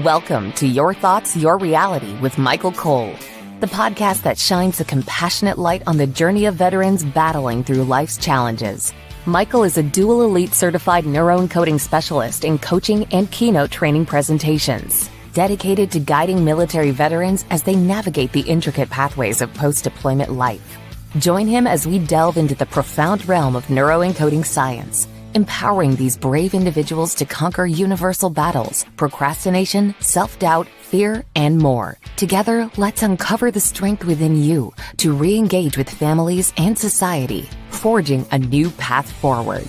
Welcome to Your Thoughts, Your Reality with Michael Cole, the podcast that shines a compassionate light on the journey of veterans battling through life's challenges. Michael is a dual elite certified neuroencoding specialist in coaching and keynote training presentations, dedicated to guiding military veterans as they navigate the intricate pathways of post-deployment life. Join him as we delve into the profound realm of neuroencoding science, empowering these brave individuals to conquer universal battles, procrastination, self-doubt, fear, and more. Together, let's uncover the strength within you to re-engage with families and society, forging a new path forward.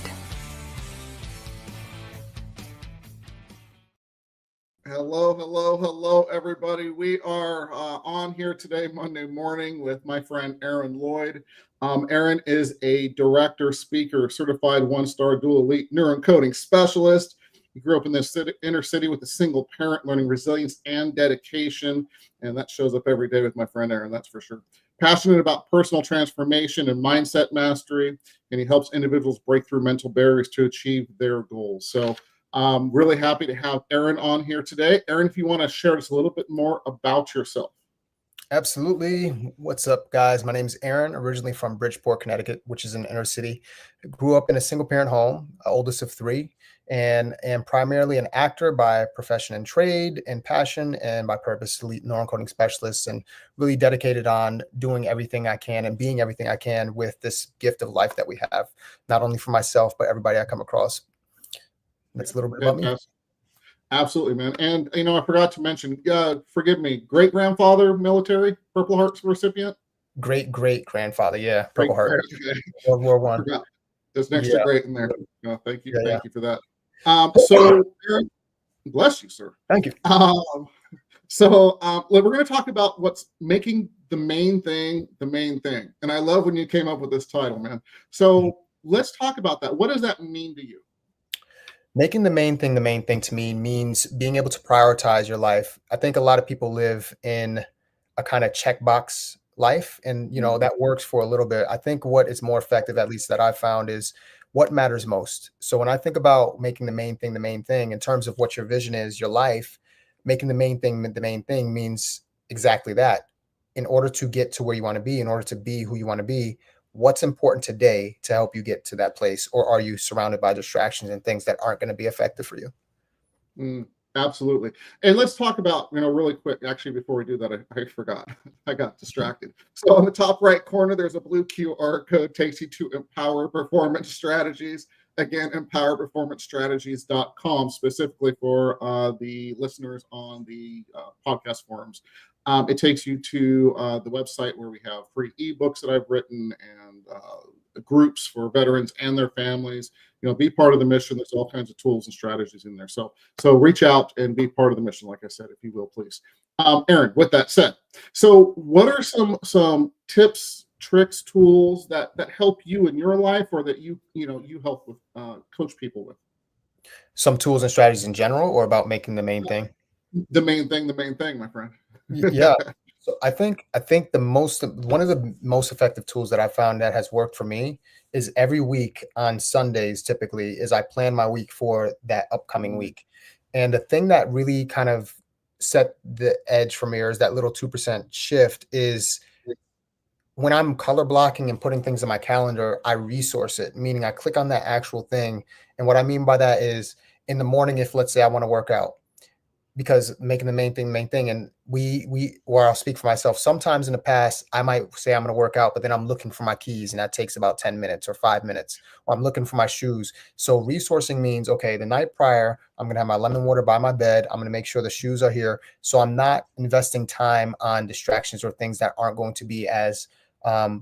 Hello, everybody. We are on here today, Monday morning, with my friend Arron Lloyd. Arron is a director, speaker, certified one-star dual elite neuroencoding specialist. He grew up in the inner city with a single parent, learning resilience and dedication, and that shows up every day with my friend Arron, that's for sure. Passionate about personal transformation and mindset mastery, and he helps individuals break through mental barriers to achieve their goals. So I'm really happy to have Arron on here today. Arron, if you want to share just a little bit more about yourself. Absolutely. What's up, guys? My name is Arron, originally from Bridgeport, Connecticut, which is an inner city. Grew up in a single parent home, oldest of three, and am primarily an actor by profession and trade and passion, and by purpose, elite neuroencoding specialist, and really dedicated on doing everything I can and being everything I can with this gift of life that we have, not only for myself, but everybody I come across. That's a little bit about me. Absolutely, man. And, I forgot to mention, forgive me, great-grandfather, military, Purple Heart recipient? Great-great-grandfather, yeah, Purple Heart, World War I. There's an extra great in there. Thank you. Thank you for that. So, Arron, bless you, sir. Thank you. We're going to talk about what's making the main thing the main thing. And I love when you came up with this title, man. So let's talk about that. What does that mean to you? Making the main thing to me means being able to prioritize your life. I think a lot of people live in a kind of checkbox life, and that works for a little bit. I think what is more effective, at least that I've found, is what matters most. So when I think about making the main thing in terms of what your vision is, your life, making the main thing means exactly that. In order to get to where you want to be, in order to be who you want to be, what's important today to help you get to that place? Or are you surrounded by distractions and things that aren't going to be effective for you? Absolutely. And let's talk about, really quick, actually, before we do that, I forgot. I got distracted. So on the top right corner, there's a blue QR code, takes you to Empower Performance Strategies. Again, empowerperformancestrategies.com, specifically for the listeners on the podcast forums. It takes you to the website where we have free ebooks that I've written and groups for veterans and their families. Be part of the mission. There's all kinds of tools and strategies in there. So reach out and be part of the mission, like I said, if you will, please. Arron, with that said, so what are some tips, tricks, tools that help you in your life, or that you help with coach people with? Some tools and strategies in general, or about making the main thing? The main thing, my friend. Yeah. So I think one of the most effective tools that I found that has worked for me is every week on Sundays, typically, is I plan my week for that upcoming week. And the thing that really kind of set the edge for me, or is that little 2% shift, is when I'm color blocking and putting things in my calendar, I resource it, meaning I click on that actual thing. And what I mean by that is, in the morning, if let's say I want to work out, because making the main thing, and or I'll speak for myself, sometimes in the past, I might say I'm going to work out, but then I'm looking for my keys, and that takes about 10 minutes or 5 minutes, or I'm looking for my shoes. So resourcing means, okay, the night prior, I'm going to have my lemon water by my bed. I'm going to make sure the shoes are here. So I'm not investing time on distractions or things that aren't going to be as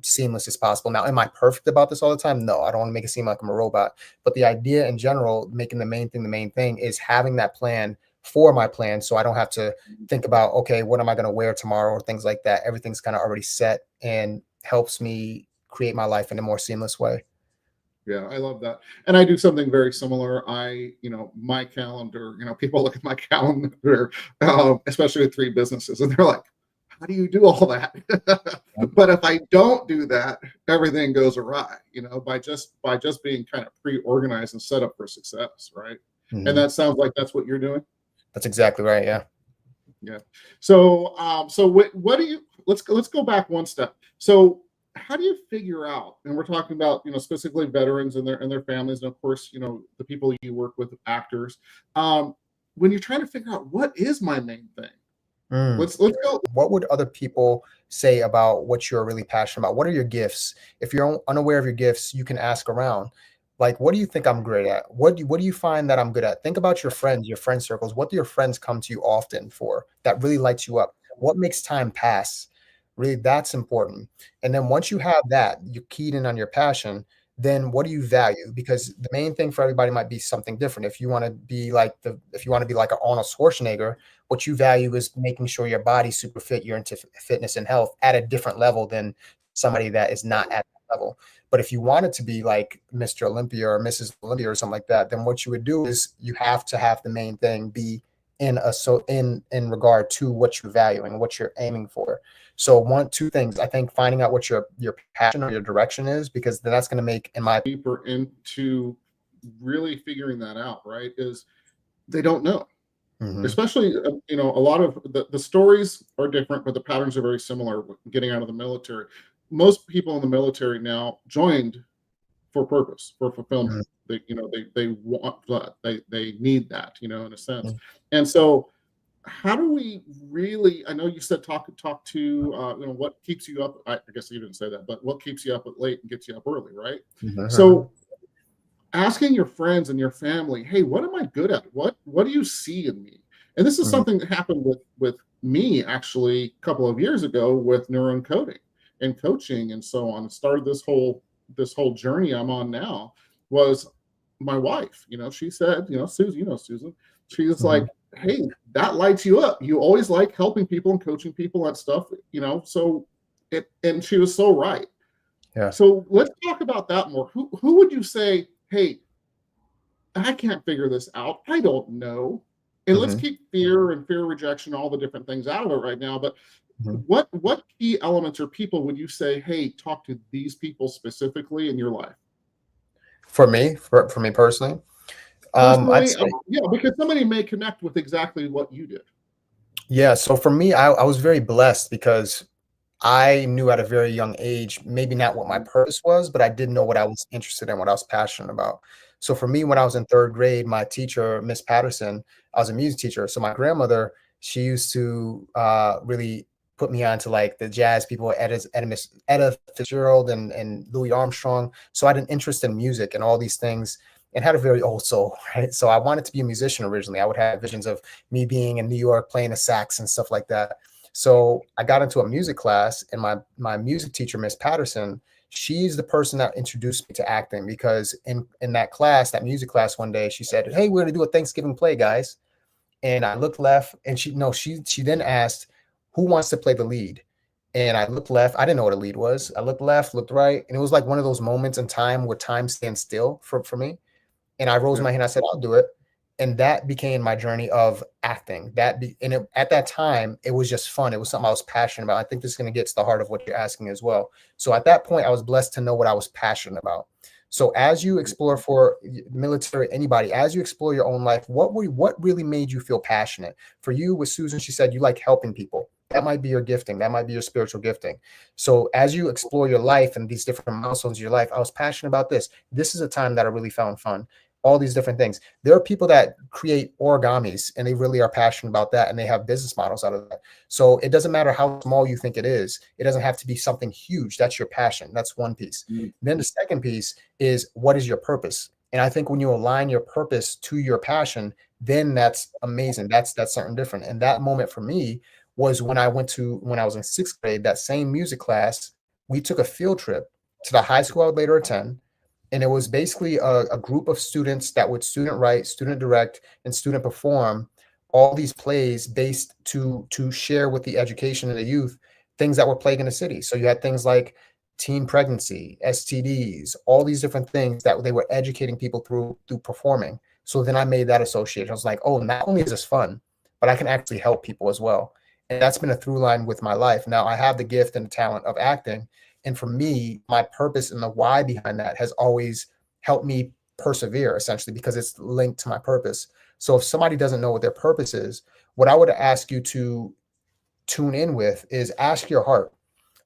seamless as possible. Now, am I perfect about this all the time? No, I don't want to make it seem like I'm a robot, but the idea in general, making the main thing is having that plan for my plan, so I don't have to think about, okay, what am I going to wear tomorrow, or things like that. Everything's kind of already set and helps me create my life in a more seamless way. Yeah, I love that. And I do something very similar. My calendar, people look at my calendar, especially with 3 businesses, and they're like, how do you do all that? But if I don't do that, everything goes awry, by just being kind of pre-organized and set up for success, right? Mm-hmm. And that sounds like that's what you're doing. That's exactly right. Yeah. Yeah. So, what do you? Let's go back one step. So, how do you figure out? And we're talking about specifically veterans and their families, and of course the people you work with, actors. Um, when you're trying to figure out what is my main thing, Mm. let's go. What would other people say about what you're really passionate about? What are your gifts? If you're unaware of your gifts, you can ask around. Like, what do you think I'm great at? What do you find that I'm good at? Think about your friends, your friend circles. What do your friends come to you often for that really lights you up? What makes time pass? Really, that's important. And then once you have that, you keyed in on your passion, then what do you value? Because the main thing for everybody might be something different. If you want to be like if you want to be like an Arnold Schwarzenegger, what you value is making sure your body's super fit, you're into fitness and health at a different level than somebody that is not at that level. But if you wanted to be like Mr. Olympia or Mrs. Olympia or something like that, then what you would do is you have to have the main thing be in regard to what you're valuing, what you're aiming for. So two things, I think finding out what your passion or your direction is, because then that's going to make, in my Deeper into really figuring that out, right? Is they don't know. Especially, a lot of the stories are different, but the patterns are very similar. Getting out of the military, most people in the military now joined for purpose, for fulfillment. They want that, they need that, in a sense. And so, how do we really? I know you said talk to what keeps you up. I guess you didn't say that, but what keeps you up at late and gets you up early, right? So, asking your friends and your family, hey, what am I good at? What do you see in me? And this is something that happened with me actually a couple of years ago with neuroencoding and coaching and so on. It started this whole journey I'm on now. Was my wife, she said, Susan, she's like, hey, that lights you up. You always like helping people and coaching people and stuff, so and she was so right. Yeah. So let's talk about that more. Who would you say, hey, I can't figure this out. I don't know. And let's keep fear and fear rejection, all the different things out of it right now. But what key elements or people would you say, hey, talk to these people specifically in your life? For me personally, Personally, yeah, because somebody may connect with exactly what you did. Yeah. So for me, I was very blessed because I knew at a very young age, maybe not what my purpose was, but I did know what I was interested in, what I was passionate about. So for me, when I was in third grade, my teacher, Miss Patterson, I was a music teacher. So my grandmother, she used to really put me on to like the jazz people, Etta Fitzgerald and Louis Armstrong. So I had an interest in music and all these things and had a very old soul, right? So I wanted to be a musician originally. I would have visions of me being in New York playing the sax and stuff like that. So I got into a music class, and my music teacher, Miss Patterson, she's the person that introduced me to acting, because in that class, that music class, one day she said, "Hey, we're gonna do a Thanksgiving play, guys." And I looked left, and she then asked, "Who wants to play the lead?" And I looked left. I didn't know what a lead was. I looked left, looked right, and it was like one of those moments in time where time stands still for me. And I rose my hand. I said, "I'll do it." And that became my journey of acting. At that time, it was just fun. It was something I was passionate about. I think this is going to get to the heart of what you're asking as well. So at that point, I was blessed to know what I was passionate about. So as you explore for military, anybody, as you explore your own life, what really made you feel passionate? For you, with Susan, she said you like helping people. That might be your gifting. That might be your spiritual gifting. So as you explore your life and these different milestones of your life, I was passionate about this. This is a time that I really found fun. All these different things. There are people that create origamis and they really are passionate about that, and they have business models out of that. So it doesn't matter how small you think it is. It doesn't have to be something huge. That's your passion. That's one piece. Then the second piece is, what is your purpose? And I think when you align your purpose to your passion, then that's amazing. That's something different. And that moment for me was when I was in sixth grade, that same music class, we took a field trip to the high school I would later attend. And it was basically a group of students that would student write, student direct, and student perform all these plays based to share with the education and the youth things that were plaguing the city. So you had things like teen pregnancy, STDs, all these different things that they were educating people through performing. So then I made that association. I was like, oh, not only is this fun, but I can actually help people as well. And that's been a through line with my life. Now I have the gift and the talent of acting. And for me, my purpose and the why behind that has always helped me persevere, essentially, because it's linked to my purpose. So if somebody doesn't know what their purpose is, what I would ask you to tune in with is ask your heart.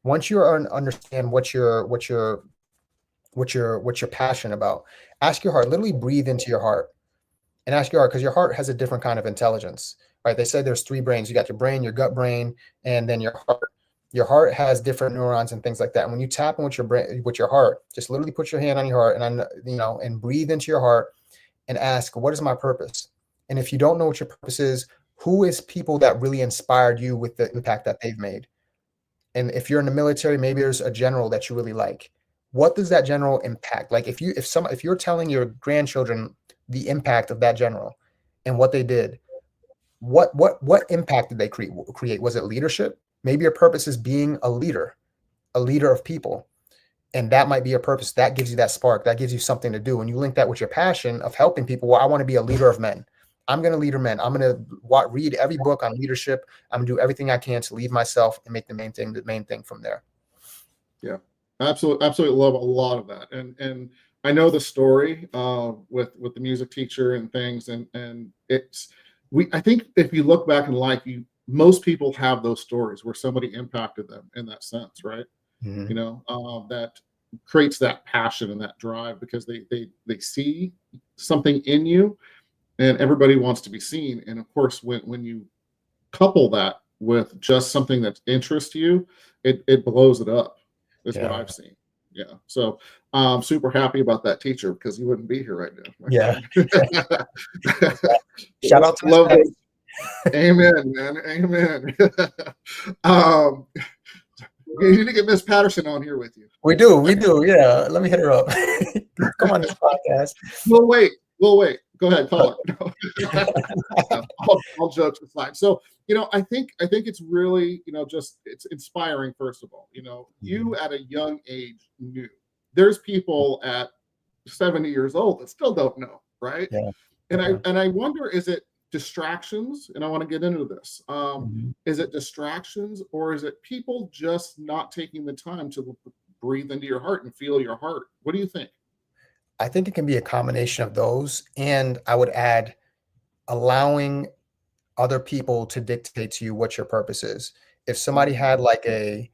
Once you understand what you're passionate about, ask your heart. Literally breathe into your heart and ask your heart, because your heart has a different kind of intelligence, right? They say there's 3 brains. You got your brain, your gut brain, and then your heart. Your heart has different neurons and things like that. And when you tap in with your brain, with your heart, just literally put your hand on your heart and breathe into your heart and ask, what is my purpose? And if you don't know what your purpose is, who is people that really inspired you with the impact that they've made? And if you're in the military, maybe there's a general that you really like. What does that general impact? Like if you're telling your grandchildren the impact of that general and what they did, what impact did they create? Was it leadership? Maybe your purpose is being a leader of people. And that might be your purpose. That gives you that spark. That gives you something to do. And you link that with your passion of helping people. Well, I want to be a leader of men. I'm going to lead men. I'm going to read every book on leadership. I'm going to do everything I can to lead myself and make the main thing from there. Yeah, absolutely love a lot of that. And I know the story with the music teacher and things. And I think if you look back in life, most people have those stories where somebody impacted them in that sense, right? Mm-hmm. That creates that passion and that drive because they see something in you, and everybody wants to be seen. And of course, when you couple that with just something that interests you, it blows it up. Is what I've seen. Yeah. So I'm super happy about that teacher because you wouldn't be here right now. Yeah. Shout out to love it. Amen, man. Amen. You need to get Miss Patterson on here with you. We do. Yeah. Let me hit her up. Come on this podcast. We'll wait. Go ahead, call her. All jokes aside. So, I think it's really, it's inspiring, first of all. You at a young age knew. There's people at 70 years old that still don't know, right? Yeah. And I wonder, is it distractions? And I want to get into this. Is it distractions, or is it people just not taking the time to breathe into your heart and feel your heart? What do you think? I think it can be a combination of those. And I would add allowing other people to dictate to you what your purpose is. If somebody had like I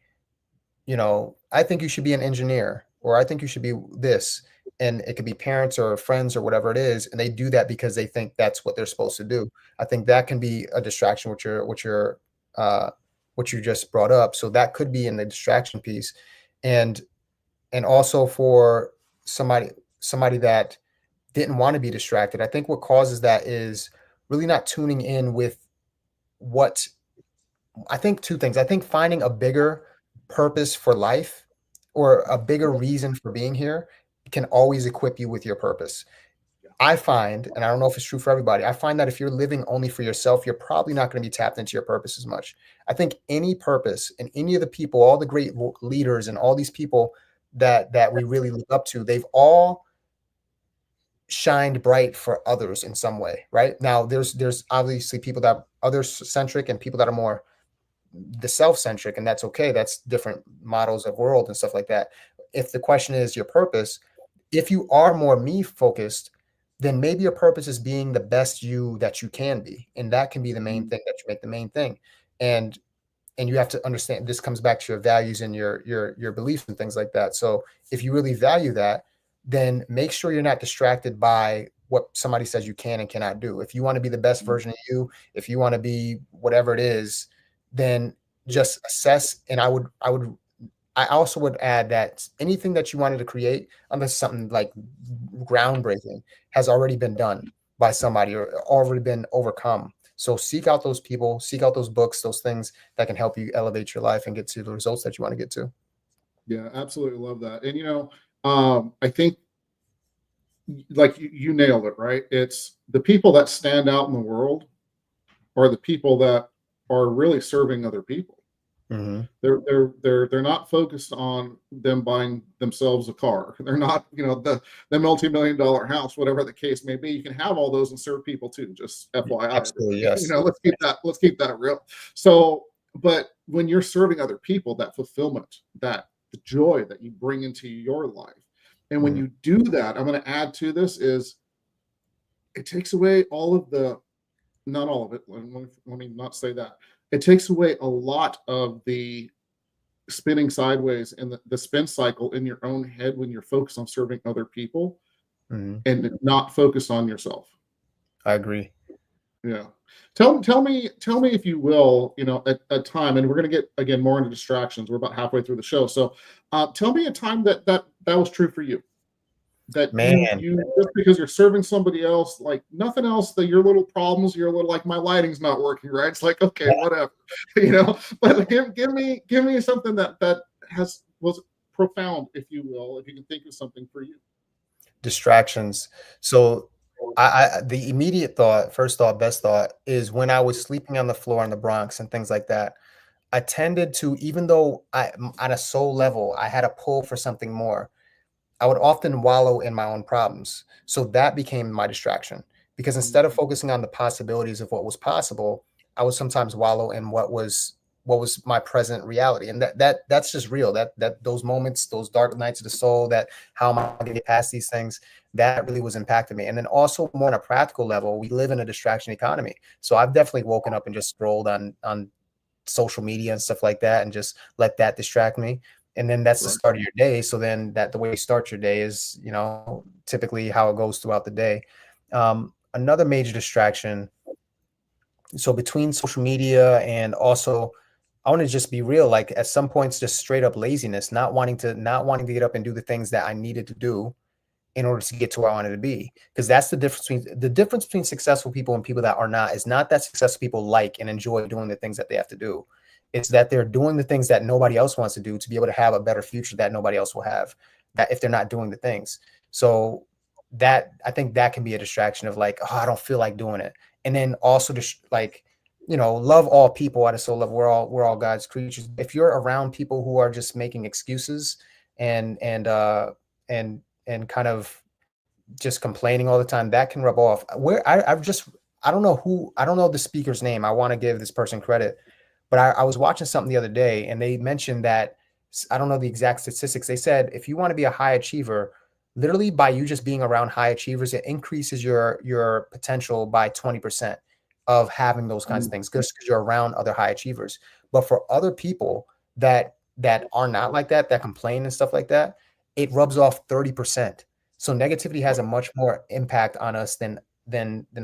think you should be an engineer, or I think you should be this, and it could be parents or friends or whatever it is, and they do that because they think that's what they're supposed to do. I think that can be a distraction, what you just brought up. So that could be in the distraction piece. And also for somebody that didn't want to be distracted, I think what causes that is really not tuning in with I think 2 things. I think finding a bigger purpose for life or a bigger reason for being here can always equip you with your purpose. I find, and I don't know if it's true for everybody, I find that if you're living only for yourself, you're probably not going to be tapped into your purpose as much. I think any purpose and any of the people, all the great leaders and all these people that we really look up to, they've all shined bright for others in some way, right? Now, there's obviously people that are other-centric and people that are more the self-centric, and that's okay. That's different models of world and stuff like that. If the question is your purpose, if you are more me-focused, then maybe your purpose is being the best you that you can be. And that can be the main thing that you make the main thing. And you have to understand, this comes back to your values and your beliefs and things like that. So if you really value that, then make sure you're not distracted by what somebody says you can and cannot do. If you want to be the best version of you, if you want to be whatever it is, then just assess. And I also would add that anything that you wanted to create, unless something like groundbreaking, has already been done by somebody or already been overcome. So seek out those people, seek out those books, those things that can help you elevate your life and get to the results that you want to get to. Yeah, absolutely love that. And, I think like you nailed it, right? It's the people that stand out in the world are the people that are really serving other people. Mm-hmm. They're not focused on them buying themselves a car. They're not, the multi-million-dollar house, whatever the case may be. You can have all those and serve people too. Just FYI. Absolutely, yes. Let's keep that real. So, but when you're serving other people, that fulfillment, that the joy that you bring into your life, And when you do that, I'm going to add to this is it takes away all of the, not all of it. Let me not say that. It takes away a lot of the spinning sideways and the spin cycle in your own head when you're focused on serving other people and not focused on yourself. I agree. Yeah. Tell me if you will, a time, and we're going to get again more into distractions. We're about halfway through the show. So tell me a time that was true for you. That you just because you're serving somebody else, like nothing else, that your little problems, your little, like, my lighting's not working right. It's like, okay, whatever, but give me something that was profound, if you will, if you can think of something for you. Distractions. So I the immediate thought, first thought, best thought is when I was sleeping on the floor in the Bronx and things like that, I tended to, even though on a soul level, I had a pull for something more, I would often wallow in my own problems. So that became my distraction, because instead of focusing on the possibilities of what was possible, I would sometimes wallow in what was my present reality. And that's just real. That those moments, those dark nights of the soul, that how am I going to get past these things, that really was impacting me. And then also more on a practical level, we live in a distraction economy. So I've definitely woken up and just scrolled on social media and stuff like that and just let that distract me. And then that's the start of your day. So then the way you start your day is, typically how it goes throughout the day. Another major distraction. So between social media and also, I want to just be real, like at some points, just straight up laziness, not wanting to get up and do the things that I needed to do in order to get to where I wanted to be. Because that's the difference between successful people and people that are not, is not that successful people like and enjoy doing the things that they have to do. It's that they're doing the things that nobody else wants to do to be able to have a better future that nobody else will have, that if they're not doing the things. So that, I think that can be a distraction of like, oh, I don't feel like doing it. And then also just like, love all people at a soul level. We're all God's creatures. If you're around people who are just making excuses and kind of just complaining all the time, that can rub off. I don't know the speaker's name. I want to give this person credit, but I was watching something the other day and they mentioned that, I don't know the exact statistics. They said, if you want to be a high achiever, literally by you just being around high achievers, it increases your potential by 20% of having those kinds of things, because you're around other high achievers. But for other people that are not like that complain and stuff like that, it rubs off 30%. So negativity has a much more impact on us than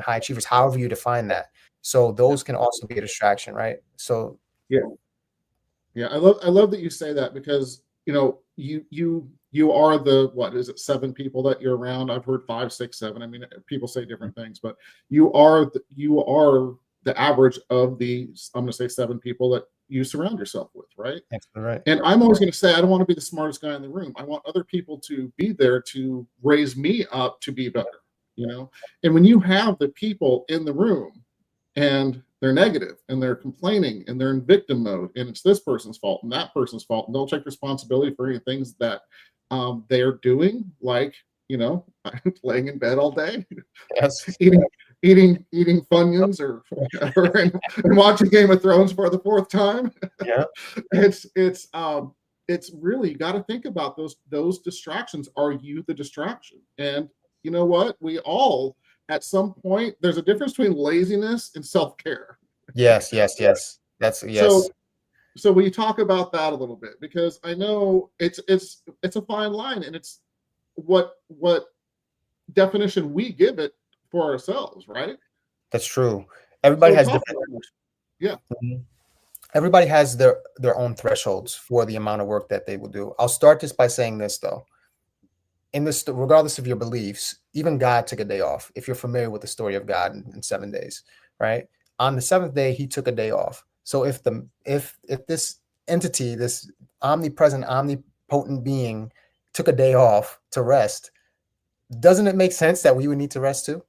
high achievers, however you define that. So those can also be a distraction, right? So yeah, I love that you say that, because you are the, what is it, 7 people that you're around. I've heard 5, 6, 7. I mean, people say different things, but you are the average of the, I'm going to say 7 people that you surround yourself with, right? that's right. And I'm always going to say, I don't want to be the smartest guy in the room. I want other people to be there to raise me up to be better, And when you have the people in the room and they're negative and they're complaining and they're in victim mode and it's this person's fault and that person's fault, and they'll take responsibility for any things that they're doing, like, laying in bed all day, Yes. eating Funyuns or whatever, and watching Game of Thrones for the 4th time. Yeah. It's really, you got to think about those distractions. Are you the distraction? And you know what? We all, at some point, there's a difference between laziness and self-care. Yes. That's yes. So will you talk about that a little bit? Because I know it's a fine line, and it's what definition we give it for ourselves, right? That's true. Everybody has different. Yeah. Everybody has their own thresholds for the amount of work that they will do. I'll start this by saying this, though. In this, regardless of your beliefs, even God took a day off. If you're familiar with the story of God in 7 days, right? On the 7th day, he took a day off. So if this entity, this omnipresent, omnipotent being, took a day off to rest, doesn't it make sense that we would need to rest too,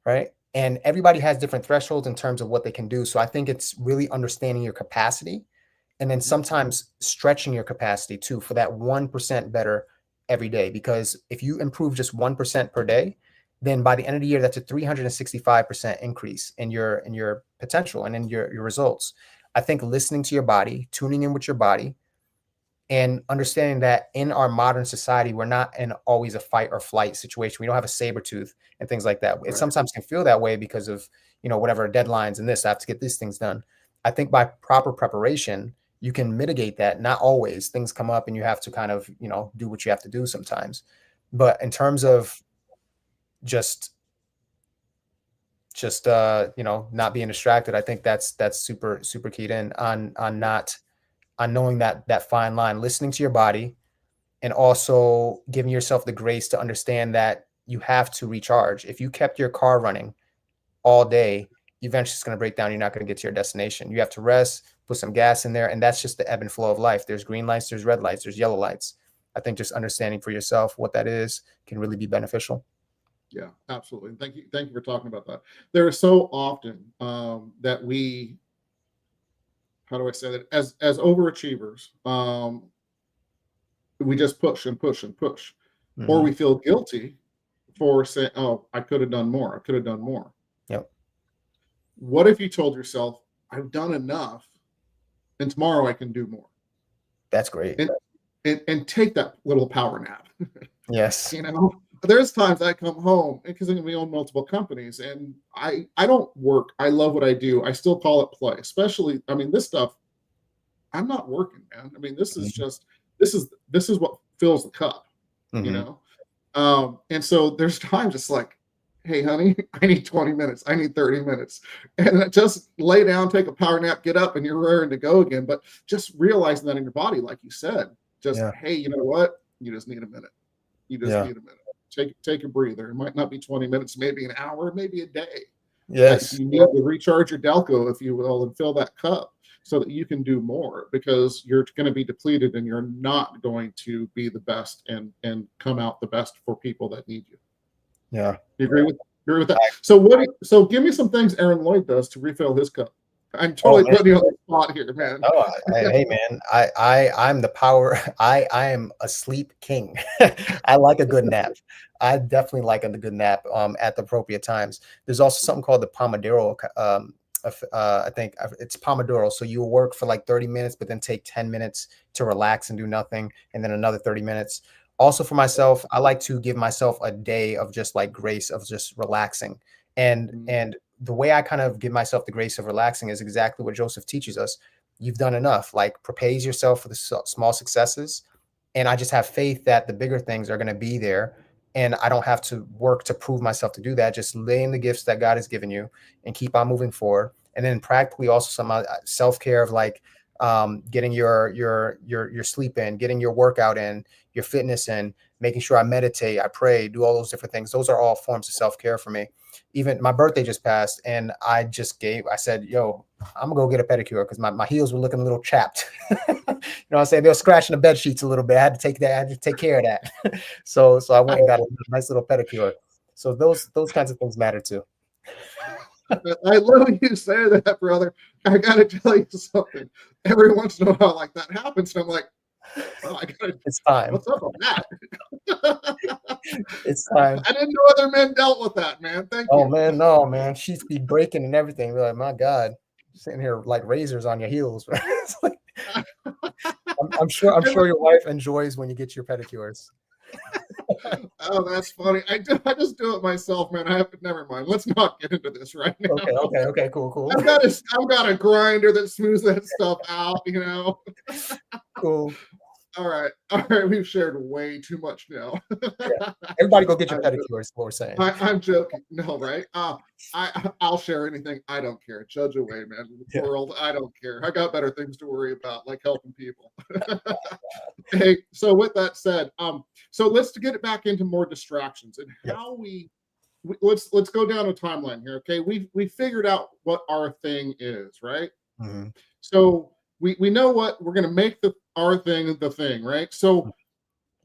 right? And everybody has different thresholds in terms of what they can do. So I think it's really understanding your capacity, and then sometimes stretching your capacity too for that 1% better every day. Because if you improve just 1% per day, then by the end of the year, that's a 365% increase in your potential and in your results. I think listening to your body, tuning in with your body, And understanding that in our modern society, we're not in always a fight or flight situation. We don't have a saber tooth and things like that. It Right. sometimes can feel that way because of, whatever deadlines and this, I have to get these things done. I think by proper preparation, you can mitigate that. Not always. Things come up and you have to kind of, do what you have to do sometimes. But in terms of just not being distracted, I think that's super, super keyed in on knowing that fine line, listening to your body, and also giving yourself the grace to understand that you have to recharge. If you kept your car running all day, eventually it's going to break down. You're not going to get to your destination. You have to rest, put some gas in there, and that's just the ebb and flow of life. There's green lights, there's red lights, there's yellow lights. I think just understanding for yourself what that is can really be beneficial. Yeah, absolutely. Thank you for talking about that. There are so often that we, how do I say that, as overachievers, we just push and push and push, or we feel guilty for saying, "Oh, I could have done more. I could have done more." Yep. What if you told yourself, "I've done enough, and tomorrow I can do more"? That's great. And take that little power nap. Yes. There's times I come home because we own multiple companies, and I don't work. I love what I do. I still call it play. Especially, this stuff, I'm not working, man. This is just this is what fills the cup, and so there's times it's like, hey, honey, I need 20 minutes. I need 30 minutes. And just lay down, take a power nap, get up, and you're raring to go again. But just realizing that in your body, like you said, hey, you know what? You just need a minute. You just need a minute. Take a breather. It might not be 20 minutes, maybe an hour, maybe a day. Yes. You need to recharge your Delco, if you will, and fill that cup so that you can do more, because you're going to be depleted and you're not going to be the best and come out the best for people that need you. Yeah. You agree with that? So give me some things Arron Lloyd does to refill his cup. I'm totally putting you on the spot here, man. Oh, hey, man, I'm the power. I am a sleep king. I like a good nap. I definitely like a good nap at the appropriate times. There's also something called the Pomodoro. I think it's Pomodoro. So you work for like 30 minutes, but then take 10 minutes to relax and do nothing, and then another 30 minutes. Also for myself, I like to give myself a day of just like grace of just relaxing. And the way I kind of give myself the grace of relaxing is exactly what Joseph teaches us. You've done enough. Like, praise yourself for the small successes. And I just have faith that the bigger things are going to be there. And I don't have to work to prove myself to do that. Just lay in the gifts that God has given you and keep on moving forward. And then practically also some self-care of like getting your sleep in, getting your workout in, your fitness in, making sure I meditate, I pray, do all those different things. Those are all forms of self-care for me. Even my birthday just passed, and I said, yo, I'm gonna go get a pedicure because my heels were looking a little chapped. I'm saying? They were scratching the bed sheets a little bit. I had to take care of that. So I went and got a nice little pedicure. So those kinds of things matter too. I love you say that, brother. I gotta tell you something. Every once in a while, like that happens, and I'm like, oh, it's time. What's up with that? It's time. I didn't know other men dealt with that, man. Thank you. Oh man, no, man. She'd be breaking and everything. We're like, my God, sitting here like razors on your heels. Like, I'm sure your wife enjoys when you get your pedicures. Oh, that's funny. I just do it myself, man. Never mind. Let's not get into this right now. Okay, cool. I've got a grinder that smooths that stuff out, Cool. All right. We've shared way too much now. Yeah. Everybody go get your pedicure is what we're saying. I'm joking. No, right? I'll share anything. I don't care. Judge away, man. The world, I don't care. I got better things to worry about, like helping people. Hey, so with that said, so let's get it back into more distractions and how let's go down a timeline here. Okay, we figured out what our thing is, right? Mm-hmm. So we know what we're going to make our thing the thing, right? So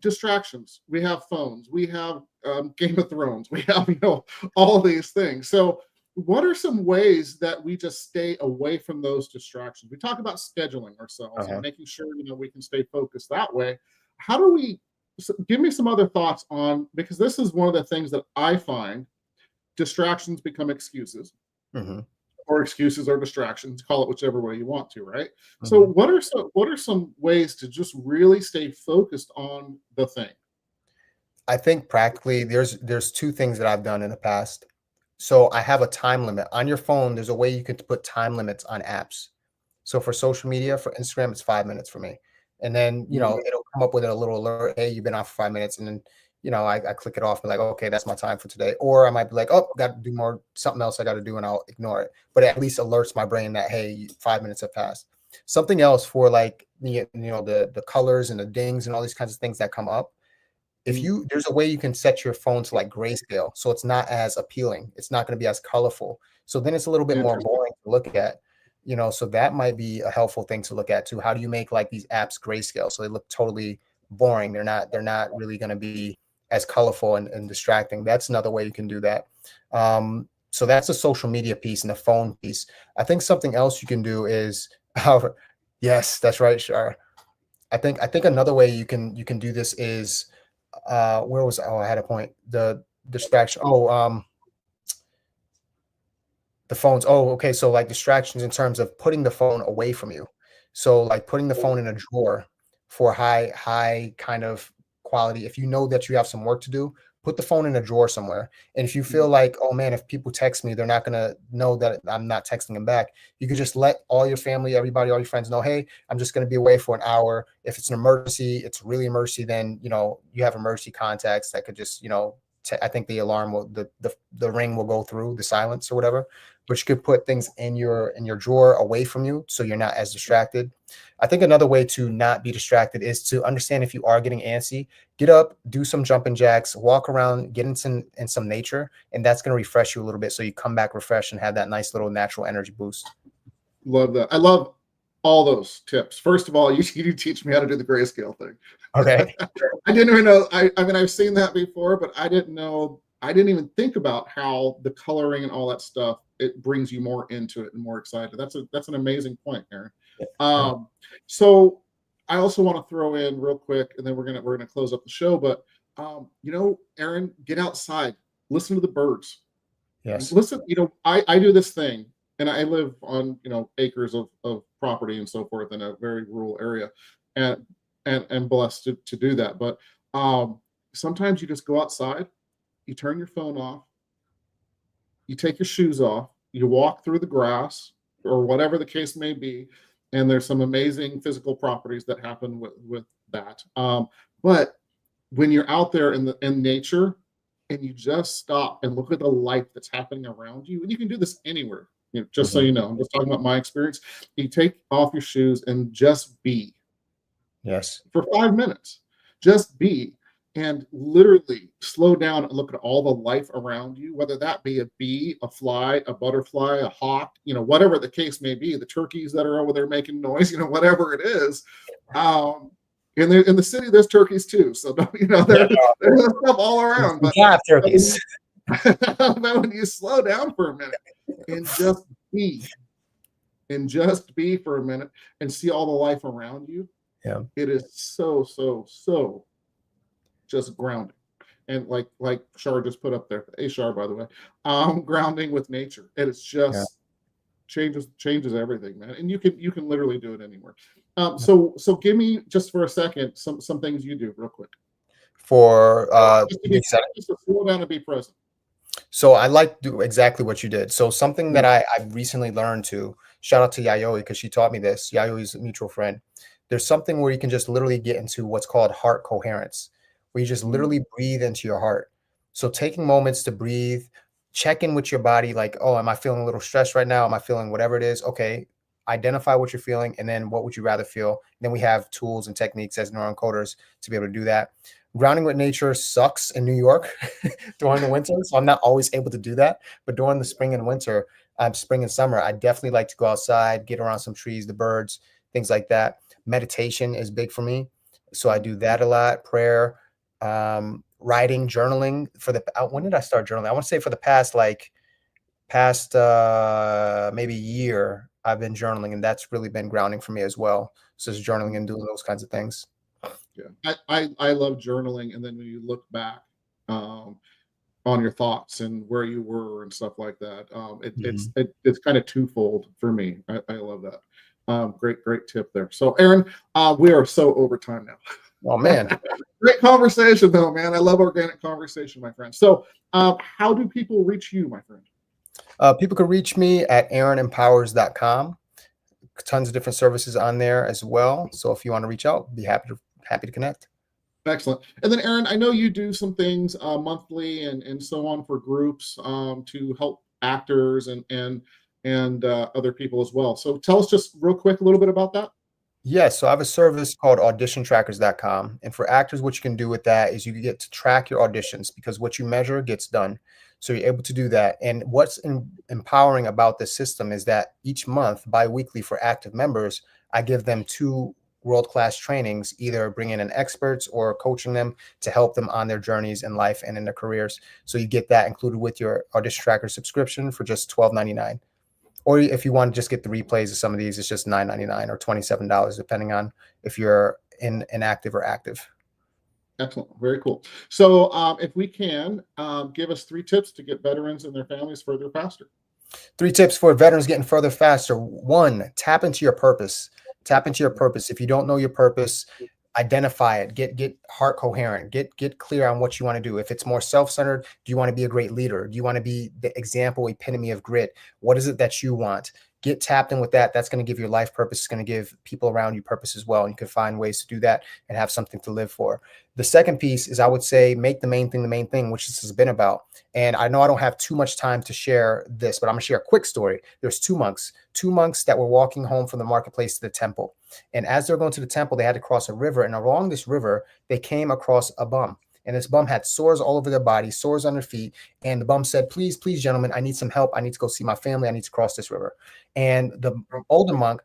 distractions. We have phones. We have Game of Thrones. We have all these things. So what are some ways that we just stay away from those distractions? We talk about scheduling ourselves and making sure we can stay focused that way. How do we? Give me some other thoughts on, because this is one of the things that I find distractions become excuses. Mm-hmm. or excuses or distractions, call it whichever way you want to, right? So what are some ways to just really stay focused on the thing? I think practically there's two things that I've done in the past. So I have a time limit on your phone. There's a way you could put time limits on apps. So for social media, for Instagram, it's 5 minutes for me. And then, it'll come up with a little alert. Hey, you've been off for 5 minutes. And then, I click it off and like, okay, that's my time for today. Or I might be like, oh, got to do something else I got to do, and I'll ignore it. But it at least alerts my brain that, hey, 5 minutes have passed. Something else for like, the colors and the dings and all these kinds of things that come up. There's a way you can set your phone to like grayscale, so it's not as appealing. It's not going to be as colorful. So then it's a little bit more boring to look at, so that might be a helpful thing to look at too. How do you make like these apps grayscale so they look totally boring? They're not really going to be as colorful and distracting. That's another way you can do that. So that's a social media piece and the phone piece. I think something else you can do is, yes, that's right, Shar. I think another way you can do this is, I had a point. The distraction. The phones. Oh, okay. So like distractions in terms of putting the phone away from you. So like putting the phone in a drawer for high kind of quality. If you know that you have some work to do, put the phone in a drawer somewhere. And if you feel like, oh man, if people text me, they're not going to know that I'm not texting them back. You could just let all your family, everybody, all your friends know, hey, I'm just going to be away for an hour. If it's an emergency, it's really emergency, then, you have emergency contacts that could just, I think the alarm will, the ring will go through the silence or whatever, but you could put things in your drawer away from you, so you're not as distracted. I think another way to not be distracted is to understand if you are getting antsy, get up, do some jumping jacks, walk around, get in some nature, and that's going to refresh you a little bit. So you come back refreshed and have that nice little natural energy boost. Love that. I love all those tips. First of all, you teach me how to do the grayscale thing. Okay. I didn't even know. I mean, I've seen that before, but I didn't know. I didn't even think about how the coloring and all that stuff, it brings you more into it and more excited. That's an amazing point, Aaron. So I also want to throw in real quick, and then we're gonna close up the show. But Aaron, get outside, listen to the birds. Yes. Listen, I do this thing, and I live on acres of property and so forth in a very rural area, and blessed to do that. But sometimes you just go outside, you turn your phone off, you take your shoes off, you walk through the grass or whatever the case may be, and there's some amazing physical properties that happen with that. But when you're out there in nature and you just stop and look at the life that's happening around you, and you can do this anywhere, just so you know, I'm just talking about my experience. You take off your shoes and just be. Yes. For 5 minutes, just be, and literally slow down and look at all the life around you, whether that be a bee, a fly, a butterfly, a hawk, whatever the case may be, the turkeys that are over there making noise, whatever it is. In the city, there's turkeys too. So, there's stuff all around. But turkeys. But when you slow down for a minute and just be for a minute and see all the life around you, it is so just grounding. And like Shar just put up there, hey Shar, by the way, grounding with nature. And it's just changes everything, man. And you can literally do it anywhere. So give me just for a second some things you do real quick. For just to slow down and be present. So I like to do exactly what you did. So something that I recently learned to, shout out to Yayoi, because she taught me this. Yayoi's a mutual friend. There's something where you can just literally get into what's called heart coherence, where you just literally breathe into your heart. So taking moments to breathe, check in with your body, like, oh, am I feeling a little stressed right now? Am I feeling whatever it is? Okay, identify what you're feeling, and then what would you rather feel? And then we have tools and techniques as neuroencoders to be able to do that. Grounding with nature sucks in New York during the winter, so I'm not always able to do that. But during the spring and winter, spring and summer, I definitely like to go outside, get around some trees, the birds, things like that. Meditation is big for me, so I do that a lot. Prayer, writing, journaling. When did I start journaling? I want to say for the past maybe year, I've been journaling, and that's really been grounding for me as well. So just journaling and doing those kinds of things. Yeah, I love journaling, and then when you look back, on your thoughts and where you were and stuff like that. Mhm. It's kind of twofold for me. I love that. Great tip there. So Arron, we are so over time now. Oh man. Great conversation though, man. I love organic conversation, my friend. So how do people reach you, my friend? People can reach me at aaronempowers.com. Tons of different services on there as well. So if you want to reach out, be happy to connect. Excellent. And then Arron, I know you do some things monthly and so on for groups to help actors and other people as well. So tell us just real quick a little bit about that. Yes, so I have a service called auditiontrackers.com. And for actors, what you can do with that is you get to track your auditions, because what you measure gets done. So you're able to do that. And what's empowering about this system is that each month, bi-weekly for active members, I give them 2 world-class trainings, either bringing in experts or coaching them to help them on their journeys in life and in their careers. So you get that included with your Audition Tracker subscription for just $12.99. Or if you want to just get the replays of some of these, it's just $9.99 or $27, depending on if you're inactive or active. Excellent. Very cool. So if we can, give us 3 tips to get veterans and their families further faster. 3 tips for veterans getting further faster. 1, tap into your purpose. Tap into your purpose. If you don't know your purpose, identify it. Get heart coherent. Get clear on what you want to do. If it's more self-centered, do you want to be a great leader? Do you want to be the example, epitome of grit? What is it that you want? Get tapped in with that. That's going to give your life purpose. It's going to give people around you purpose as well. And you can find ways to do that and have something to live for. The second piece is, I would say, make the main thing, which this has been about. And I know I don't have too much time to share this, but I'm going to share a quick story. There's 2 monks that were walking home from the marketplace to the temple. And as they're going to the temple, they had to cross a river. And along this river, they came across a bum. And this bum had sores all over their body, sores on their feet. And the bum said, please, gentlemen, I need some help. I need to go see my family. I need to cross this river. And the older monk,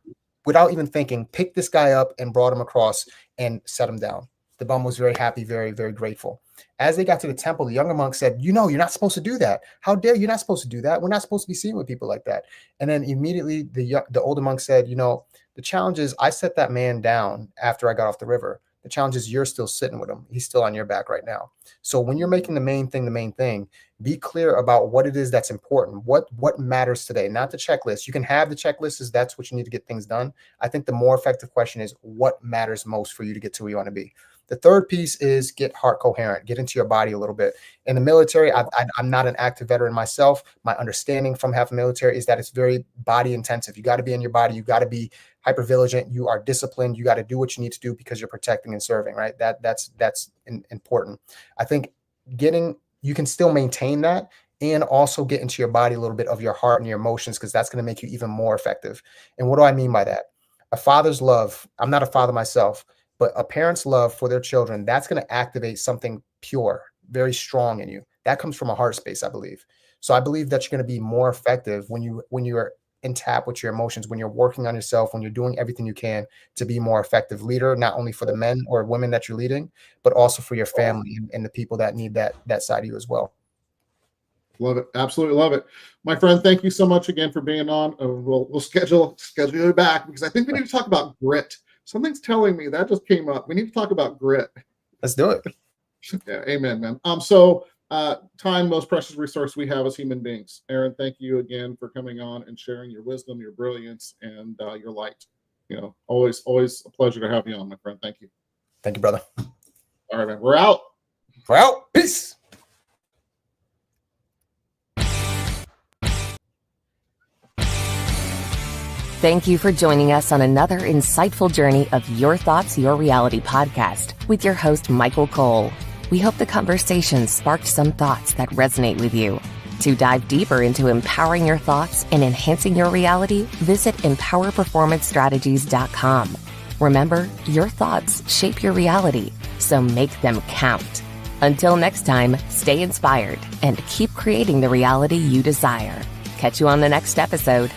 without even thinking, picked this guy up and brought him across and set him down. The bum was very happy, very, very grateful. As they got to the temple, the younger monk said, you're not supposed to do that. How dare you? You're not supposed to do that. We're not supposed to be seen with people like that. And then immediately the older monk said, the challenge is I set that man down after I got off the river. The challenge is you're still sitting with him. He's still on your back right now. So when you're making the main thing, be clear about what it is that's important. What matters today, not the checklist. You can have the checklist as that's what you need to get things done. I think the more effective question is what matters most for you to get to where you want to be. The third piece is get heart coherent, get into your body a little bit. In the military, I'm not an active veteran myself. My understanding from having military is that it's very body intensive. You got to be in your body. You got to be hyper vigilant. You are disciplined. You got to do what you need to do because you're protecting and serving, right? That's important. I think you can still maintain that and also get into your body a little bit of your heart and your emotions, because that's going to make you even more effective. And what do I mean by that? A father's love. I'm not a father myself, but a parent's love for their children, that's going to activate something pure, very strong in you. That comes from a heart space, I believe. So I believe that you're going to be more effective when you're in tap with your emotions, when you're working on yourself, when you're doing everything you can to be more effective leader, not only for the men or women that you're leading, but also for your family and the people that need that side of you as well. Love it. Absolutely love it. My friend, thank you so much again for being on. We'll schedule you back, because I think we need to talk about grit. Something's telling me that just came up. We need to talk about grit. Let's do it. Yeah, amen, man. So time, most precious resource we have as human beings. Arron, thank you again for coming on and sharing your wisdom, your brilliance, and your light. Always a pleasure to have you on, my friend. Thank you. Thank you, brother. All right, man. We're out. Peace. Thank you for joining us on another insightful journey of Your Thoughts, Your Reality podcast with your host, Michael Cole. We hope the conversation sparked some thoughts that resonate with you. To dive deeper into empowering your thoughts and enhancing your reality, visit empowerperformancestrategies.com. Remember, your thoughts shape your reality, so make them count. Until next time, stay inspired and keep creating the reality you desire. Catch you on the next episode.